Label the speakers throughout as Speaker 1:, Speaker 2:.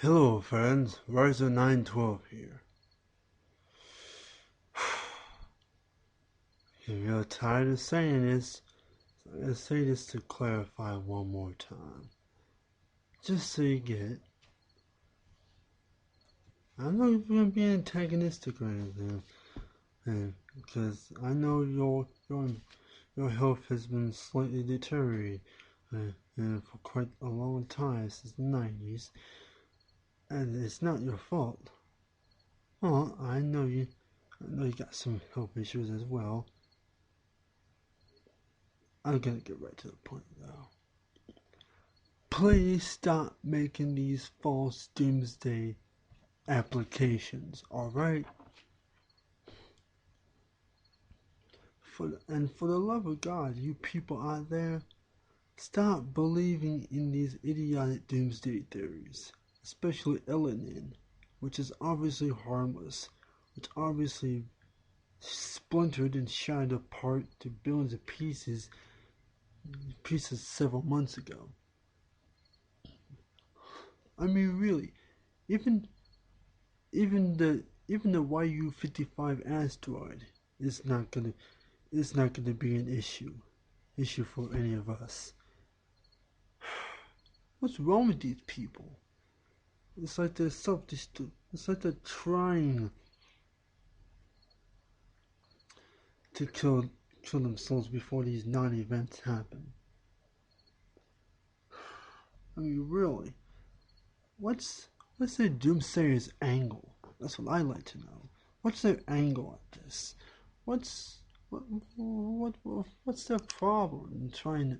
Speaker 1: Hello friends, Rizer 912 here. If you're tired of saying this, I'm going to say this to clarify one more time. Just so you get it. I'm not going to be antagonistic or anything, because I know your health has been slightly deteriorating for quite a long time, since the 90s, and it's not your fault. Well, I know you got some health issues as well. I'm gonna get right to the point though. Please stop making these false doomsday applications, alright? For the love of God, you people out there, stop believing in these idiotic doomsday theories, especially Elenin, which is obviously harmless, which obviously splintered and shattered apart to billions of pieces several months ago. I mean, really, even even the YU-55 asteroid is not gonna be an issue for any of us. What's wrong with these people? It's like they're self-destruct. It's like they're trying to kill themselves before these non-events happen. I mean, really, what's their doomsayer's angle? That's what I like to know. What's their angle at this? What's what's their problem in trying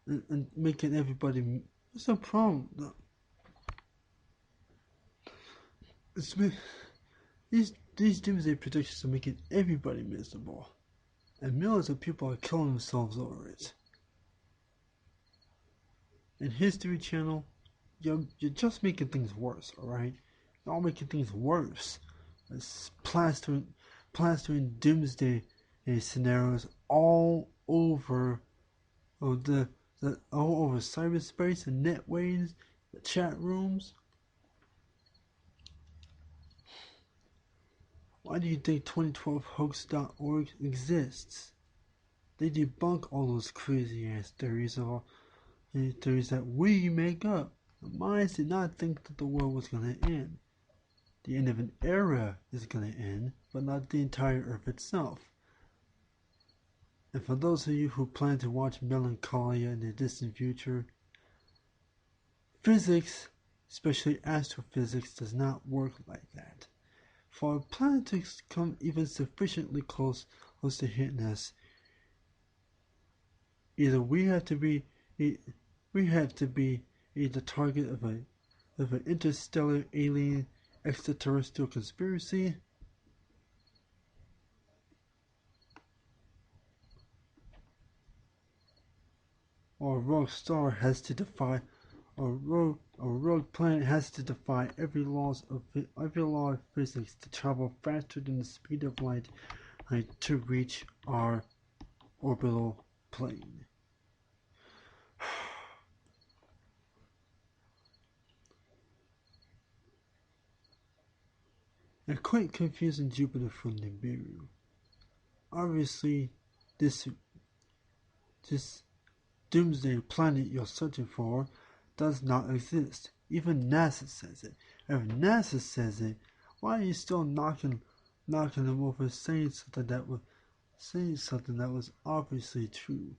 Speaker 1: to and making everybody? What's the problem? It's these doomsday predictions are making everybody miserable, and millions of people are killing themselves over it. And History Channel, you're just making things worse. All right, you're all making things worse. It's plastering doomsday scenarios all over all over cyberspace and netwaves, the chat rooms. Why do you think 2012hoax.org exists? They debunk all those crazy ass theories that we make up. The minds did not think that the world was gonna end. The end of an era is gonna end, but not the entire Earth itself. And for those of you who plan to watch Melancholia in the distant future, physics, especially astrophysics, does not work like that. For a planet to come even sufficiently close to hitting us, either we have to be the target of an interstellar alien extraterrestrial conspiracy, or a rogue star has to defy, or a rogue planet has to defy every law of physics to travel faster than the speed of light to reach our orbital plane. And quite confusing Jupiter from Nibiru. Obviously, this doomsday planet you're searching for does not exist. Even NASA says it. If NASA says it, why are you still knocking them over saying something that was obviously true?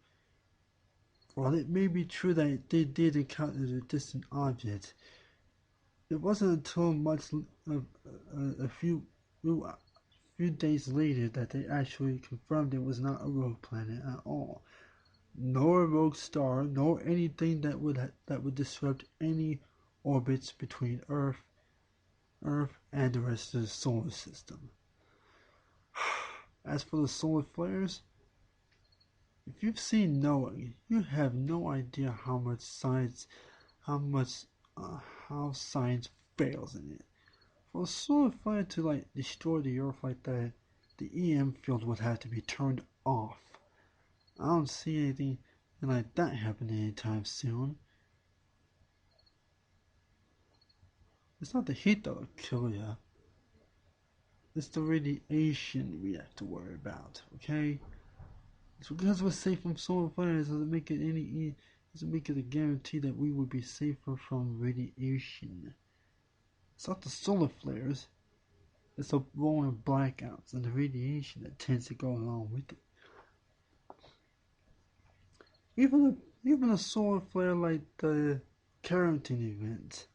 Speaker 1: While it may be true that they did encounter a distant object, it wasn't until a few days later that they actually confirmed it was not a rogue planet at all, nor a rogue star, nor anything that would disrupt any orbits between Earth and the rest of the solar system. As for the solar flares, if you've seen Noah, you have no idea how science fails in it. For a solar flare to destroy the Earth like that, the EM field would have to be turned off. I don't see anything like that happening anytime soon. It's not the heat that'll kill you. It's the radiation we have to worry about, okay? It's because we're safe from solar flares doesn't make it a guarantee that we would be safer from radiation. It's not the solar flares. It's the rolling blackouts and the radiation that tends to go along with it. Even a solar flare like the Carrington event,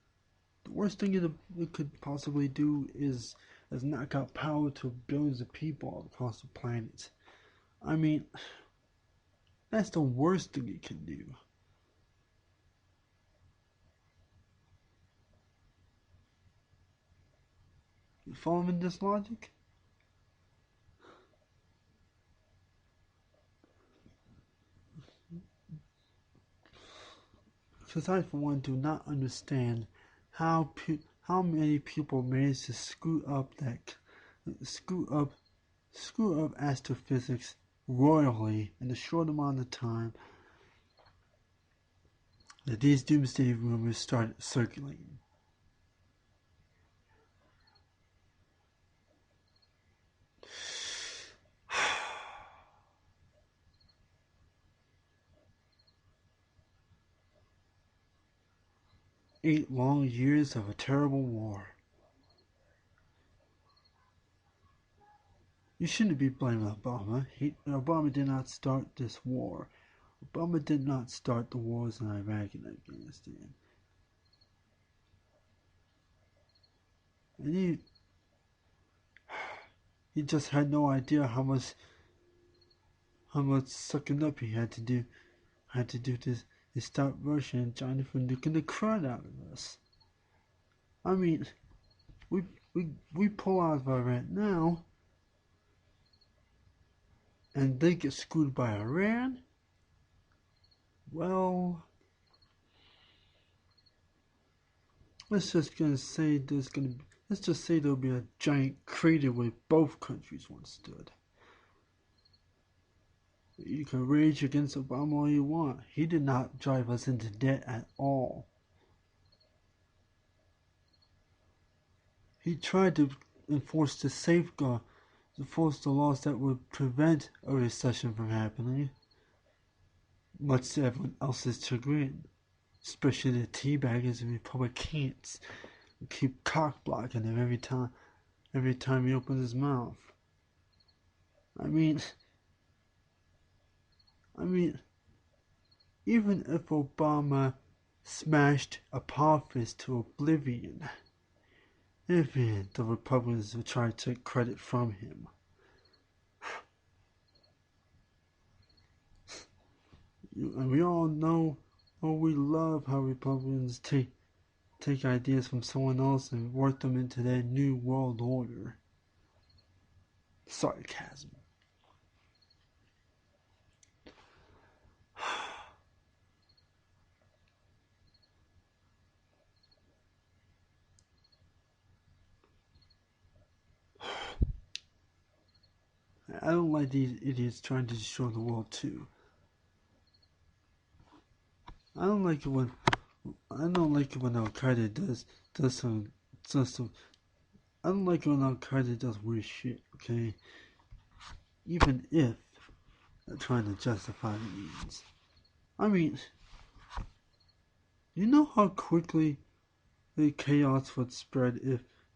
Speaker 1: the worst thing it could possibly do is knock out power to billions of people all across the planet. I mean, that's the worst thing it can do. You following this logic? Because I, for one, do not understand how many people manage to screw up astrophysics royally in a short amount of time that these doomsday rumors started circulating. Eight long years of a terrible war. You shouldn't be blaming Obama. Obama did not start this war. Obama did not start the wars in Iraq and Afghanistan. And he just had no idea how much sucking up he had to do to stop Russia and China from nuking the crud out of us. I mean, we pull out of Iraq now, and they get screwed by Iran. Well, let's just say there'll be a giant crater where both countries once stood. You can rage against Obama all you want. He did not drive us into debt at all. He tried to enforce the laws that would prevent a recession from happening, much to everyone else's chagrin, especially the teabaggers and Republicans who keep cock blocking him every time he opens his mouth. I mean, even if Obama smashed Apophis to oblivion, even the Republicans would try to take credit from him. And we all know, we love how Republicans take ideas from someone else and work them into their new world order. Sarcasm. I don't like these idiots trying to destroy the world too. I don't like it when Al Qaeda does some. I don't like it when Al Qaeda does weird shit. Okay, even if they're trying to justify the means. I mean, you know how quickly the chaos would spread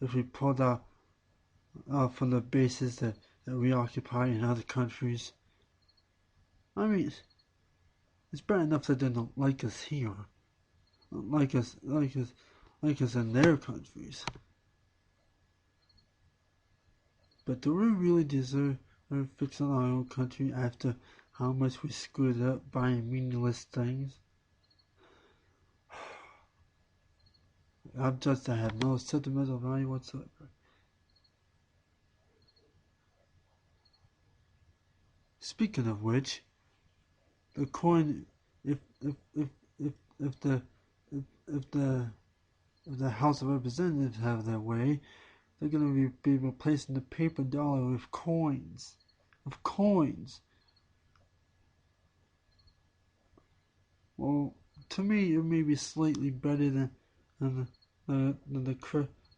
Speaker 1: if we pulled out from the bases that we occupy in other countries. I mean, it's bad enough that they don't like us here, like us in their countries. But do we really deserve fixing our own country after how much we screwed up buying meaningless things? I have no sentimental value whatsoever. Speaking of which, the coin, if the House of Representatives have their way, they're going to be replacing the paper dollar with coins. Well, to me, it may be slightly better than the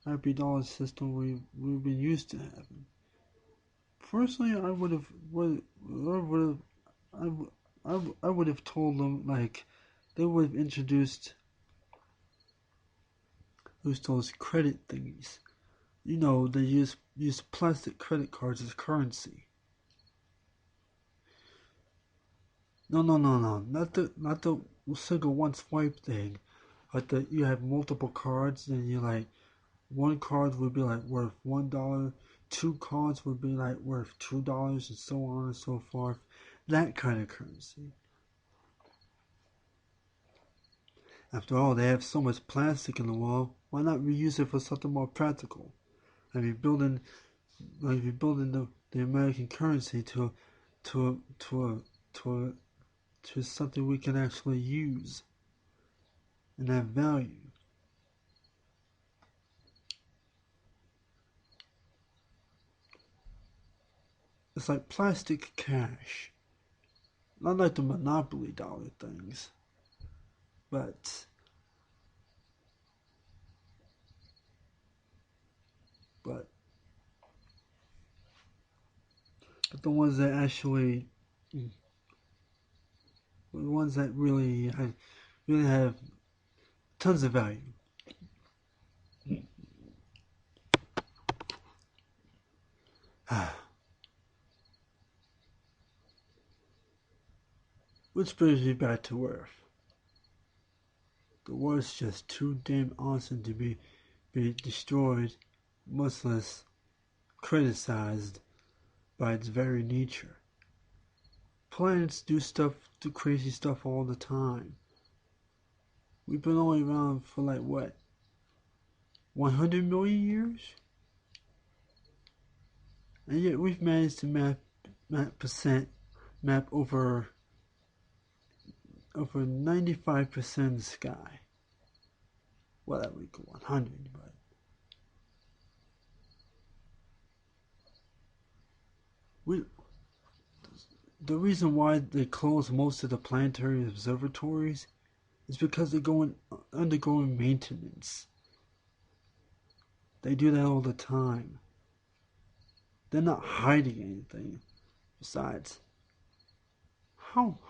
Speaker 1: happy dollar system we've been used to having. Personally, I would have told them like they would have introduced those credit thingies. You know, they use plastic credit cards as currency. No, not the single one swipe thing. Like that, you have multiple cards, and you like one card would be like worth $1, two cards would be like worth $2, and so on and so forth. That kind of currency. After all, they have so much plastic in the world. Why not reuse it for something more practical? I mean, building the American currency to to to to something we can actually use and have value. It's like plastic cash, not like the monopoly dollar things, but but but the ones that actually, the ones that really have tons of value. Which brings me back to Earth. The world's just too damn awesome to be destroyed, much less criticized by its very nature. Planets do crazy stuff all the time. We've been only around for like what, 100 million years? And yet we've managed to map over 95% of the sky. Well, that would go 100, but we, the reason why they close most of the planetary observatories is because they're undergoing maintenance. They do that all the time. They're not hiding anything. Besides, how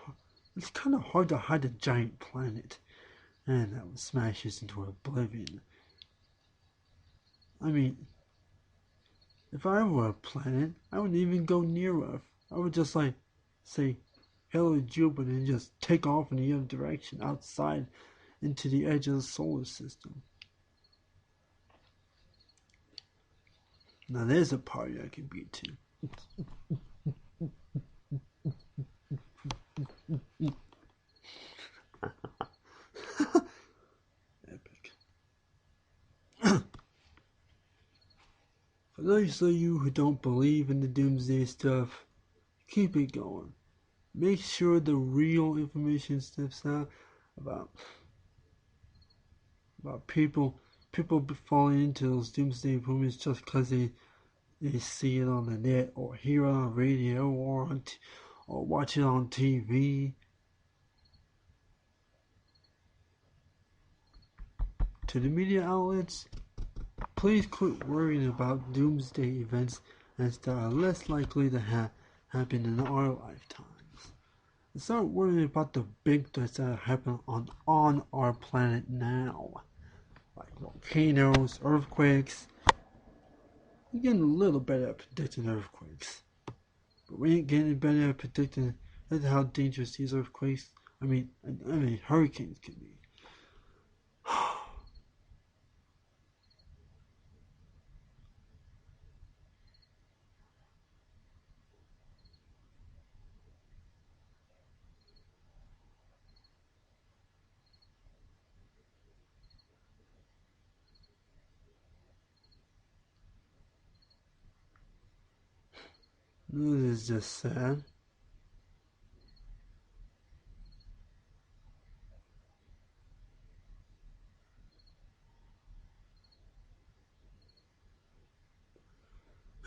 Speaker 1: it's kind of hard to hide a giant planet, and that would smash us into oblivion. I mean, if I were a planet, I wouldn't even go near Earth. I would just like say hello Jupiter and just take off in the other direction outside into the edge of the solar system. Now there's a party I can beat to. Epic. For those of you who don't believe in the doomsday stuff, keep it going. Make sure the real information steps out about people falling into those doomsday rumors just because they see it on the net or hear it on radio or watch it on TV. To the media outlets, please quit worrying about doomsday events as they are less likely to happen in our lifetimes. And start worrying about the big threats that happen on our planet now, like volcanoes, earthquakes. We're getting a little better at predicting earthquakes, but we ain't getting better at predicting how dangerous these earthquakes, I mean hurricanes can be. This is just sad.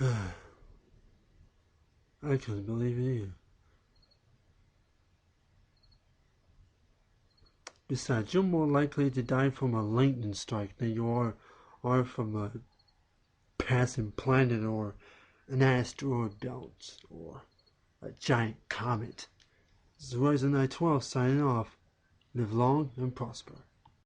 Speaker 1: I couldn't believe it either. Besides, you're more likely to die from a lightning strike than you are from a passing planet or an asteroid belt or a giant comet. This is Rizer 912 signing off. Live long and prosper.